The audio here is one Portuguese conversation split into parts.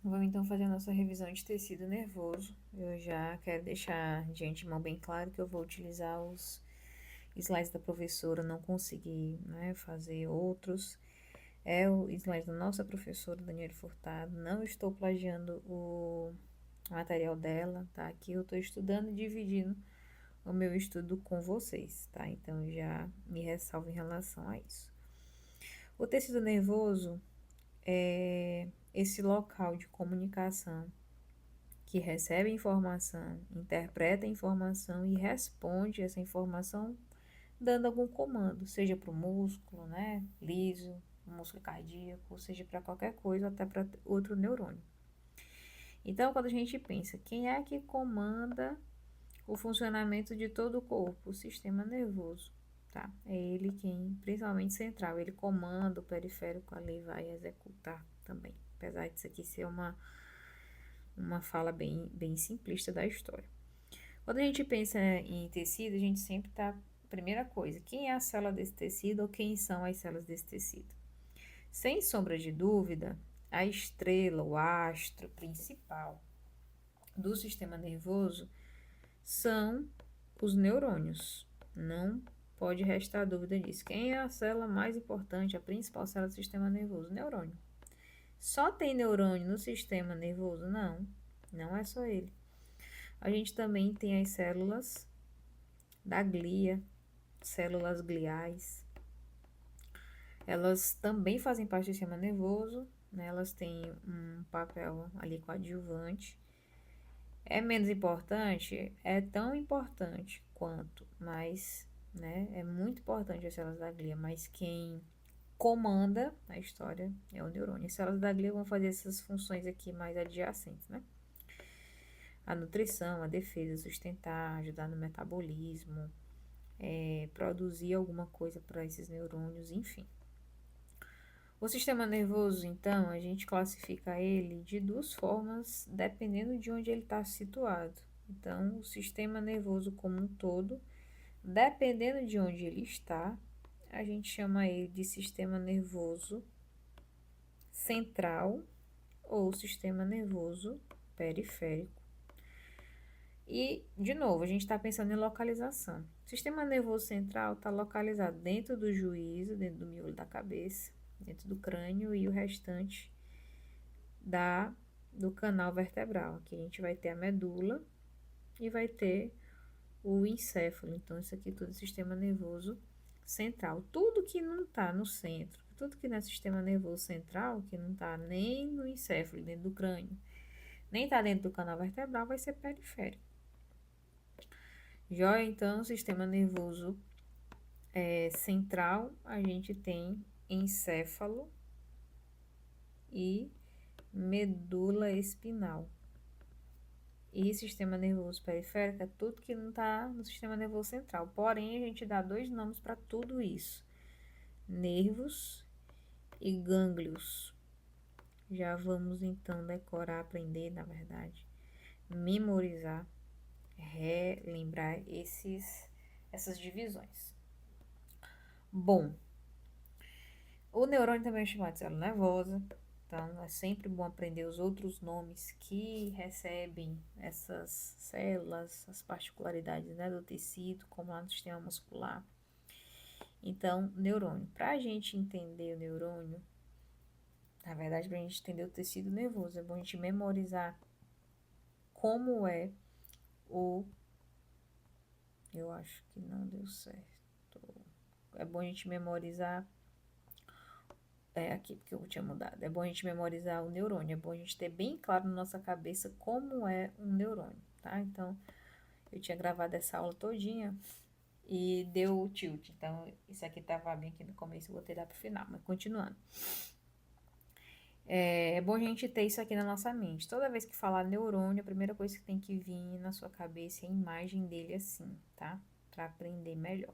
Vamos então fazer a nossa revisão de tecido nervoso. Eu já quero deixar de antemão bem claro que eu vou utilizar os slides da professora, não consegui, né, fazer outros. É o slide da nossa professora Daniela Furtado. Não estou plagiando o material dela, tá? Aqui eu estou estudando e dividindo o meu estudo com vocês, tá? Então já me ressalvo em relação a isso. O tecido nervoso é esse local de comunicação que recebe informação, interpreta a informação e responde essa informação dando algum comando, seja para o músculo, né, liso, músculo cardíaco, seja para qualquer coisa, até para outro neurônio. Então, quando a gente pensa, quem é que comanda o funcionamento de todo o corpo? O sistema nervoso, tá? É ele quem, principalmente central, ele comanda o periférico ali, vai executar também. Apesar disso aqui ser uma fala bem simplista da história. Quando a gente pensa em tecido, a gente sempre tá. Primeira coisa, quem é a célula desse tecido ou quem são as células desse tecido? Sem sombra de dúvida, a estrela, o astro principal do sistema nervoso são os neurônios. Não pode restar dúvida disso. Quem é a célula mais importante, a principal célula do sistema nervoso? Neurônio. Só tem neurônio no sistema nervoso? Não, não é só ele. A gente também tem as células da glia, células gliais. Elas também fazem parte do sistema nervoso, né? Elas têm um papel ali coadjuvante. É menos importante? É tão importante quanto, mas, né? É muito importante as células da glia, mas quem comanda a história é o neurônio. As células da glia vão fazer essas funções aqui mais adjacentes, né? A nutrição, a defesa, sustentar, ajudar no metabolismo, produzir alguma coisa para esses neurônios, enfim. O sistema nervoso, então, a gente classifica ele de duas formas, dependendo de onde ele está situado. Então, o sistema nervoso como um todo, dependendo de onde ele está, a gente chama ele de sistema nervoso central ou sistema nervoso periférico. E, de novo, a gente está pensando em localização. O sistema nervoso central está localizado dentro do juízo, dentro do miolo da cabeça, dentro do crânio e o restante do canal vertebral. Aqui a gente vai ter a medula e vai ter o encéfalo. Então, isso aqui tudo é sistema nervoso central. Tudo que não está no centro, tudo que não é sistema nervoso central, que não está nem no encéfalo, dentro do crânio, nem está dentro do canal vertebral, vai ser periférico. Já então, sistema nervoso central, a gente tem encéfalo e medula espinal. E sistema nervoso periférico é tudo que não está no sistema nervoso central. Porém, a gente dá dois nomes para tudo isso: nervos e gânglios. Já vamos então decorar, aprender, na verdade, memorizar, relembrar essas divisões. Bom, o neurônio também é chamado de célula nervosa. Então, é sempre bom aprender os outros nomes que recebem essas células, as particularidades, né, do tecido, como lá no sistema muscular. Então, neurônio. Para a gente entender o neurônio, na verdade, para a gente entender o tecido nervoso, é bom a gente memorizar como é o. Eu acho que não deu certo. É bom a gente memorizar. É aqui, porque eu tinha mudado. É bom a gente memorizar o neurônio. É bom a gente ter bem claro na nossa cabeça como é um neurônio, tá? Então, eu tinha gravado essa aula todinha e deu tilt. Então, isso aqui tava bem aqui no começo, eu vou tirar pro final, mas continuando. É bom a gente ter isso aqui na nossa mente. Toda vez que falar neurônio, a primeira coisa que tem que vir na sua cabeça é a imagem dele assim, tá? Para aprender melhor.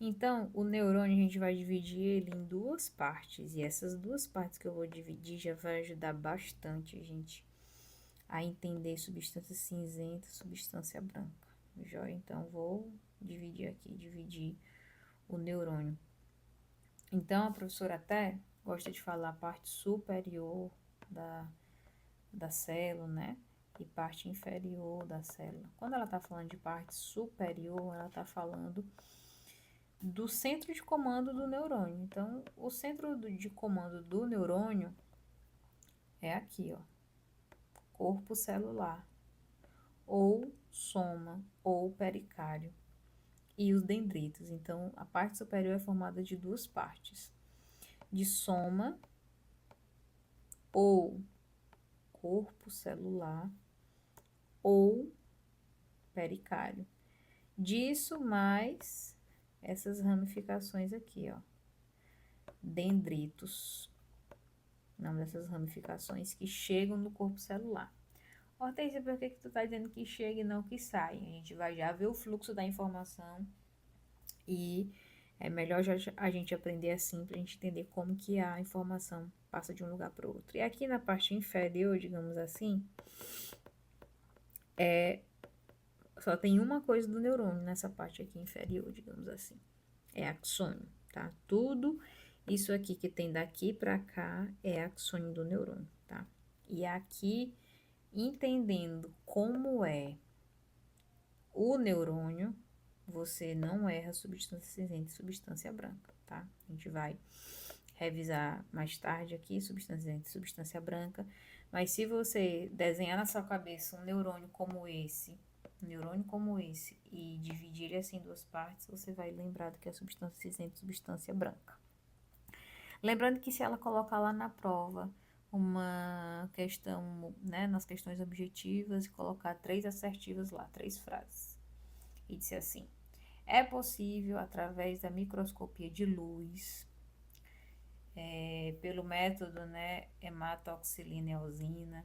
Então, o neurônio a gente vai dividir ele em duas partes. E essas duas partes que eu vou dividir já vai ajudar bastante a gente a entender substância cinzenta e substância branca. Joia? Então, vou dividir aqui, dividir o neurônio. Então, a professora até gosta de falar a parte superior da da célula, né? E parte inferior da célula. Quando ela está falando de parte superior, ela está falando do centro de comando do neurônio. Então, o centro de comando do neurônio é aqui, ó, corpo celular, ou soma, ou pericárdio, e os dendritos. Então, a parte superior é formada de duas partes, de soma, ou corpo celular, ou pericárdio. Disso mais essas ramificações aqui, ó, dendritos, nome dessas ramificações que chegam no corpo celular. Hortência, por que tu tá dizendo que chega e não que sai? A gente vai já ver o fluxo da informação e é melhor já a gente aprender assim para a gente entender como que a informação passa de um lugar para o outro. E aqui na parte inferior, digamos assim, só tem uma coisa do neurônio nessa parte aqui inferior, digamos assim. É axônio, tá? Tudo isso aqui que tem daqui para cá é axônio do neurônio, tá? E aqui, entendendo como é o neurônio, você não erra substância cinzenta e substância branca, tá? A gente vai revisar mais tarde aqui substância cinzenta e substância branca, mas se você desenhar na sua cabeça um neurônio como esse, e dividir ele assim em duas partes, você vai lembrar do que é substância cinzenta e substância branca. Lembrando que se ela colocar lá na prova uma questão, né, nas questões objetivas, e colocar 3 assertivas lá, 3 frases, e disser assim: é possível, através da microscopia de luz, pelo método, né, hematoxilina eosina,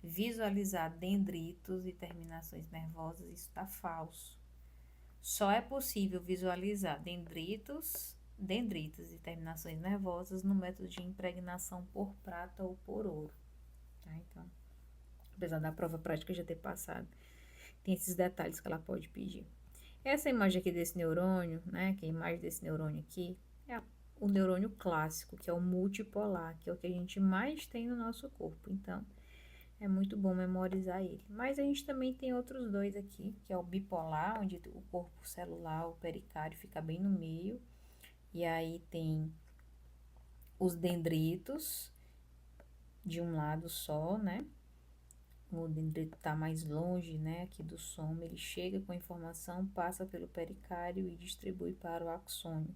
visualizar dendritos e terminações nervosas. Isso está falso. Só é possível visualizar dendritos e terminações nervosas no método de impregnação por prata ou por ouro. Tá? Então, apesar da prova prática já ter passado, tem esses detalhes que ela pode pedir. Essa imagem aqui desse neurônio, né, que é a imagem desse neurônio aqui, é o neurônio clássico, que é o multipolar, que é o que a gente mais tem no nosso corpo. Então, é muito bom memorizar ele. Mas a gente também tem outros dois aqui, que é o bipolar, onde o corpo celular, o pericárdio, fica bem no meio. E aí tem os dendritos de um lado só, né? O dendrito está mais longe, né, aqui do soma, ele chega com a informação, passa pelo pericárdio e distribui para o axônio.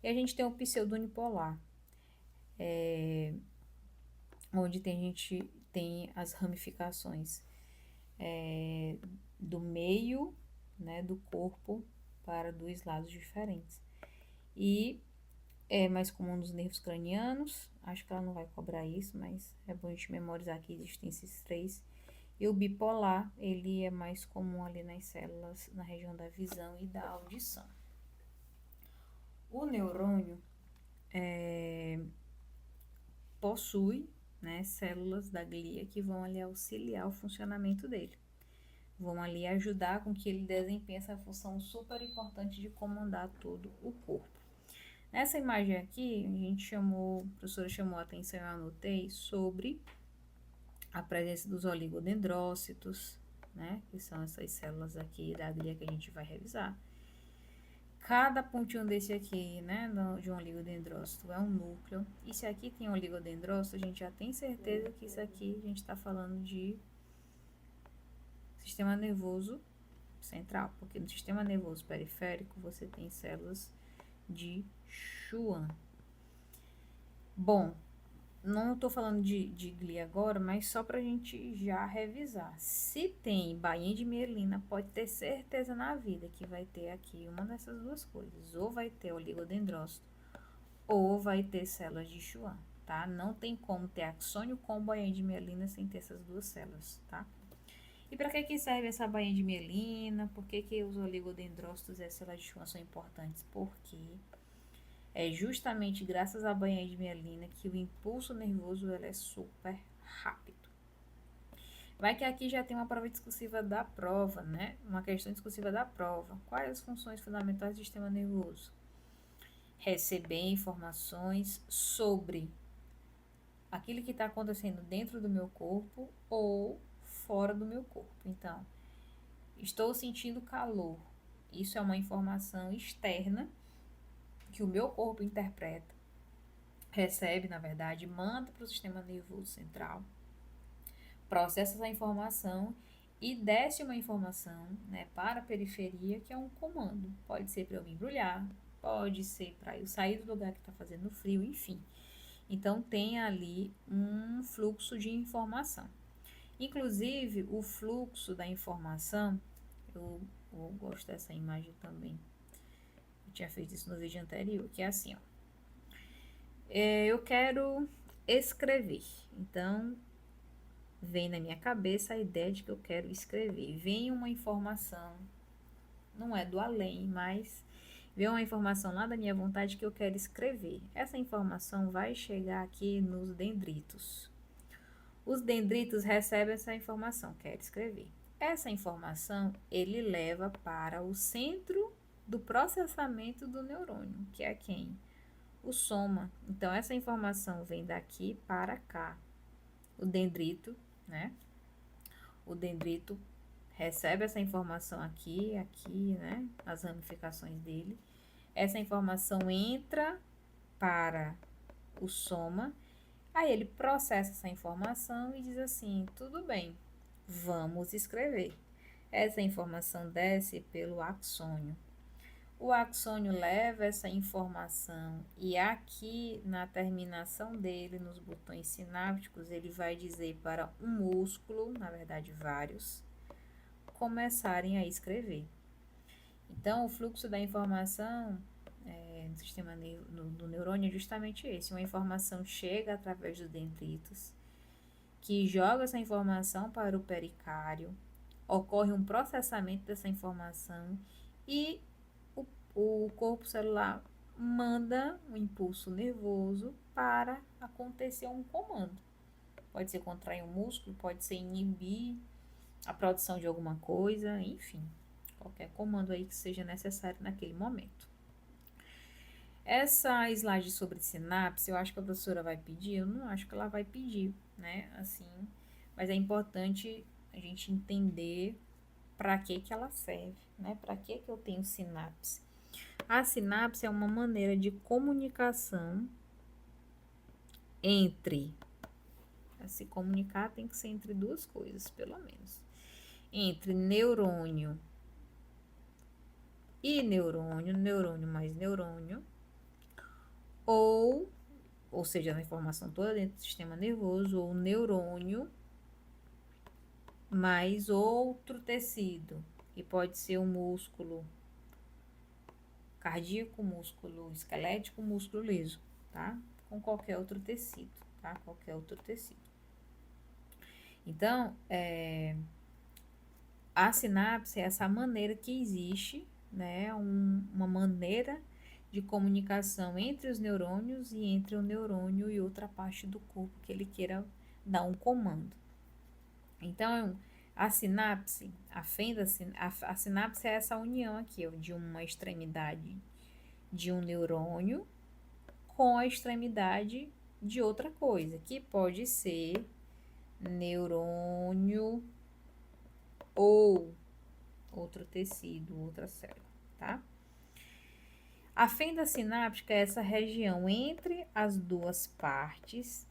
E a gente tem o pseudonipolar, onde a gente tem as ramificações do meio, né, do corpo para dois lados diferentes. E é mais comum nos nervos cranianos, acho que ela não vai cobrar isso, mas é bom a gente memorizar que existem esses três. E o bipolar, ele é mais comum ali nas células, na região da visão e da audição. O neurônio possui, né, células da glia que vão ali auxiliar o funcionamento dele. Vão ali ajudar com que ele desempenhe essa função super importante de comandar todo o corpo. Nessa imagem aqui, a professora chamou a atenção, eu anotei, sobre a presença dos oligodendrócitos, né, que são essas células aqui da glia que a gente vai revisar. Cada pontinho desse aqui, né, de um oligodendrócito é um núcleo. E se aqui tem um oligodendrócito, a gente já tem certeza que isso aqui a gente está falando de sistema nervoso central, porque no sistema nervoso periférico você tem células de Schwann. Bom, não estou falando de glia agora, mas só para a gente já revisar. Se tem bainha de mielina, pode ter certeza na vida que vai ter aqui uma dessas duas coisas. Ou vai ter oligodendrócito, ou vai ter células de Schwann, tá? Não tem como ter axônio com bainha de mielina sem ter essas duas células, tá? E para que serve essa bainha de mielina? Por que os oligodendrócitos e as células de Schwann são importantes? Porque é justamente graças à bainha de mielina que o impulso nervoso é super rápido. Vai que aqui já tem uma prova discursiva da prova, né? Uma questão discursiva da prova. Quais as funções fundamentais do sistema nervoso? Receber informações sobre aquilo que está acontecendo dentro do meu corpo ou fora do meu corpo. Então, estou sentindo calor. Isso é uma informação externa que o meu corpo interpreta, recebe, na verdade, manda para o sistema nervoso central, processa essa informação e desce uma informação, né, para a periferia, que é um comando. Pode ser para eu me embrulhar, pode ser para eu sair do lugar que está fazendo frio, enfim. Então, tem ali um fluxo de informação. Inclusive, o fluxo da informação, eu gosto dessa imagem também. Eu tinha feito isso no vídeo anterior, que é assim, ó. Eu quero escrever. Então, vem na minha cabeça a ideia de que eu quero escrever. Vem uma informação, não é do além, mas vem uma informação lá da minha vontade que eu quero escrever. Essa informação vai chegar aqui nos dendritos. Os dendritos recebem essa informação, quero escrever. Essa informação ele leva para o centro do processamento do neurônio, que é quem? O soma. Então, essa informação vem daqui para cá. O dendrito, né? O dendrito recebe essa informação aqui, né? As ramificações dele. Essa informação entra para o soma. Aí ele processa essa informação e diz assim: tudo bem, vamos escrever. Essa informação desce pelo axônio. O axônio leva essa informação e aqui na terminação dele, nos botões sinápticos, ele vai dizer para um músculo, na verdade vários, começarem a escrever. Então, o fluxo da informação no sistema do neurônio é justamente esse. Uma informação chega através dos dendritos, que joga essa informação para o pericárdio, ocorre um processamento dessa informação e o corpo celular manda um impulso nervoso para acontecer um comando. Pode ser contrair um músculo, pode ser inibir a produção de alguma coisa, enfim, qualquer comando aí que seja necessário naquele momento. Essa slide sobre sinapse, eu acho que a professora vai pedir, eu não acho que ela vai pedir, né, assim, mas é importante a gente entender para que ela serve, né, para que eu tenho sinapse. A sinapse é uma maneira de comunicação entre, se comunicar tem que ser entre duas coisas, pelo menos, entre neurônio e neurônio, neurônio mais neurônio, ou seja, a informação toda dentro do sistema nervoso, ou neurônio mais outro tecido, que pode ser um músculo cardíaco, músculo esquelético, músculo liso, tá? Com qualquer outro tecido, tá? Qualquer outro tecido. Então, a sinapse é essa maneira que existe, né? Uma maneira de comunicação entre os neurônios e entre o neurônio e outra parte do corpo que ele queira dar um comando. Então, a sinapse, a sinapse é essa união aqui, ó, de uma extremidade de um neurônio com a extremidade de outra coisa, que pode ser neurônio ou outro tecido, outra célula, tá? A fenda sináptica é essa região entre as duas partes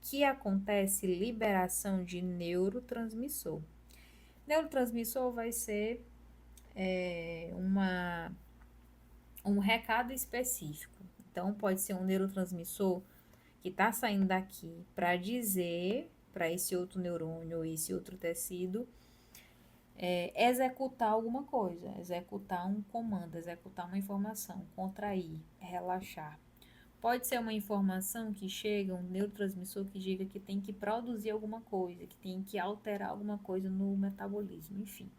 que acontece liberação de neurotransmissor. Neurotransmissor vai ser um recado específico. Então, pode ser um neurotransmissor que está saindo daqui para dizer para esse outro neurônio ou esse outro tecido executar alguma coisa, executar um comando, executar uma informação, contrair, relaxar. Pode ser uma informação que chega, um neurotransmissor que diga que tem que produzir alguma coisa, que tem que alterar alguma coisa no metabolismo, enfim.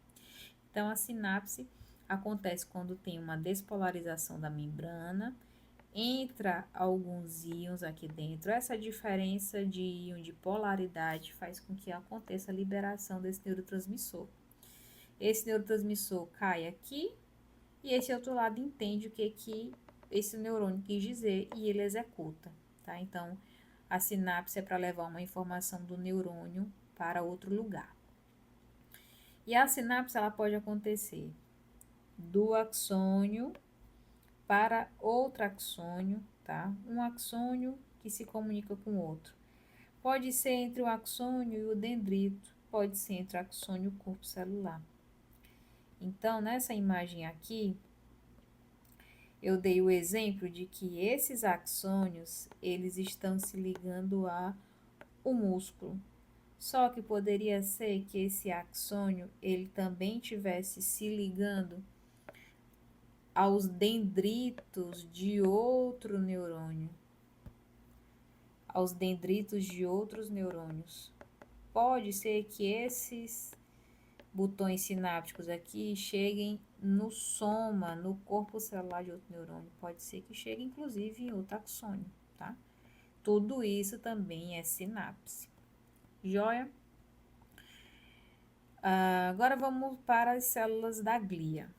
Então, a sinapse acontece quando tem uma despolarização da membrana, entra alguns íons aqui dentro. Essa diferença de íon de polaridade faz com que aconteça a liberação desse neurotransmissor. Esse neurotransmissor cai aqui e esse outro lado entende o que esse neurônio quis dizer e ele executa, tá? Então, A sinapse é para levar uma informação do neurônio para outro lugar. E a sinapse ela pode acontecer do axônio para outro axônio, tá? Um axônio que se comunica com o outro. Pode ser entre o axônio e o dendrito, pode ser entre o axônio e o corpo celular. Então, nessa imagem aqui, eu dei o exemplo de que esses axônios, eles estão se ligando a o músculo. Só que poderia ser que esse axônio, ele também estivesse se ligando aos dendritos de outro neurônio, aos dendritos de outros neurônios. Pode ser que esses botões sinápticos aqui cheguem no soma, no corpo celular de outro neurônio. Pode ser que chegue, inclusive, em outro axônio, tá? Tudo isso também é sinapse. Joia? Agora vamos para as células da glia.